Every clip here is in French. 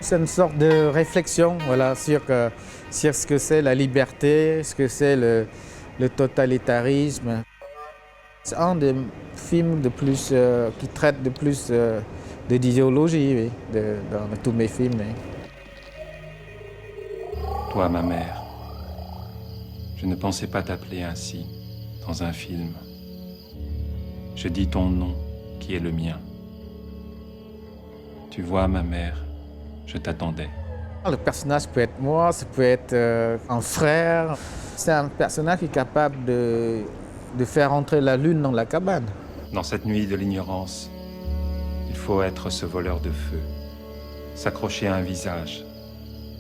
C'est une sorte de réflexion voilà, sur ce que c'est la liberté, ce que c'est le totalitarisme. C'est un des films qui traite de plus d'idéologie oui, dans tous mes films. Oui. Toi, ma mère, je ne pensais pas t'appeler ainsi dans un film. Je dis ton nom qui est le mien. Tu vois, ma mère, je t'attendais. Le personnage peut être moi, ça peut être un frère. C'est un personnage qui est capable de faire entrer la lune dans la cabane. Dans cette nuit de l'ignorance, il faut être ce voleur de feu, s'accrocher à un visage,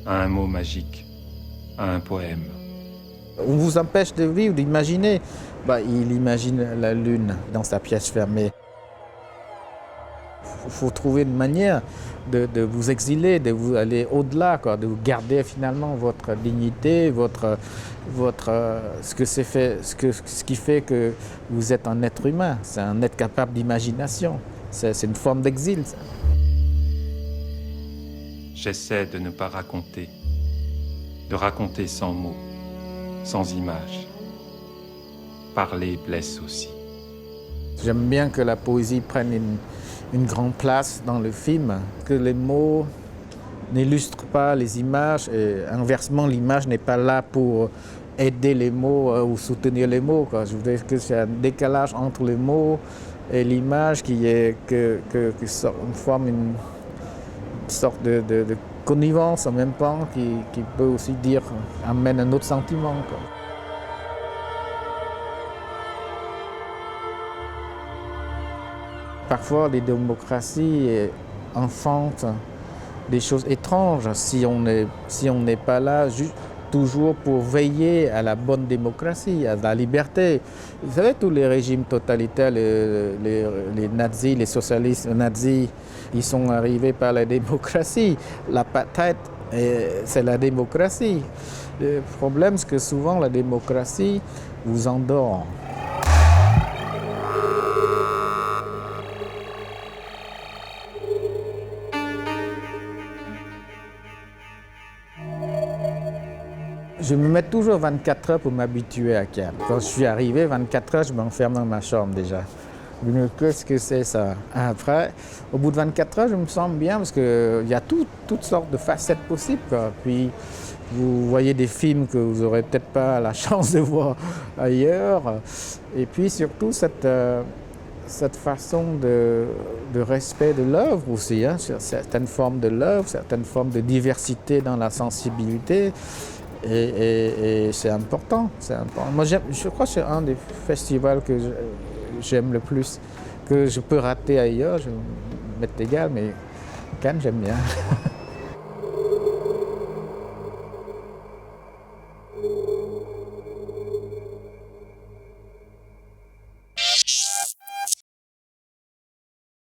à un mot magique, à un poème. On vous empêche de vivre, d'imaginer. Il imagine la lune dans sa pièce fermée. Il faut trouver une manière de vous exiler, de vous aller au-delà, de vous garder finalement votre dignité, ce qui fait que vous êtes un être humain. C'est un être capable d'imagination. C'est une forme d'exil. Ça. J'essaie de ne pas raconter, de raconter sans mots, sans images. Parler blesse aussi. J'aime bien que la poésie prenne une grande place dans le film, que les mots n'illustrent pas les images et inversement l'image n'est pas là pour aider les mots ou soutenir les mots. Je voudrais que c'est un décalage entre les mots et l'image qui forme une sorte de connivence en même temps qui peut aussi amène un autre sentiment. Parfois, les démocraties enfantent des choses étranges si on n'est pas là toujours pour veiller à la bonne démocratie, à la liberté. Vous savez, tous les régimes totalitaires, les nazis, les socialistes nazis, ils sont arrivés par la démocratie. L'apartheid, c'est la démocratie. Le problème, c'est que souvent, la démocratie vous endort. Je me mets toujours 24 heures pour m'habituer à Cannes. Quand je suis arrivé, 24 heures, je m'enferme dans ma chambre déjà. Qu'est-ce que c'est ça? Après, au bout de 24 heures, je me sens bien parce qu'il y a toutes sortes de facettes possibles. Puis, vous voyez des films que vous n'aurez peut-être pas la chance de voir ailleurs. Et puis surtout, cette façon de respect de l'œuvre aussi, certaines formes de l'œuvre, certaines formes de diversité dans la sensibilité. Et c'est important, Moi, je crois que c'est un des festivals que j'aime le plus, que je peux rater ailleurs, je vais m'être égal, mais Cannes, j'aime bien.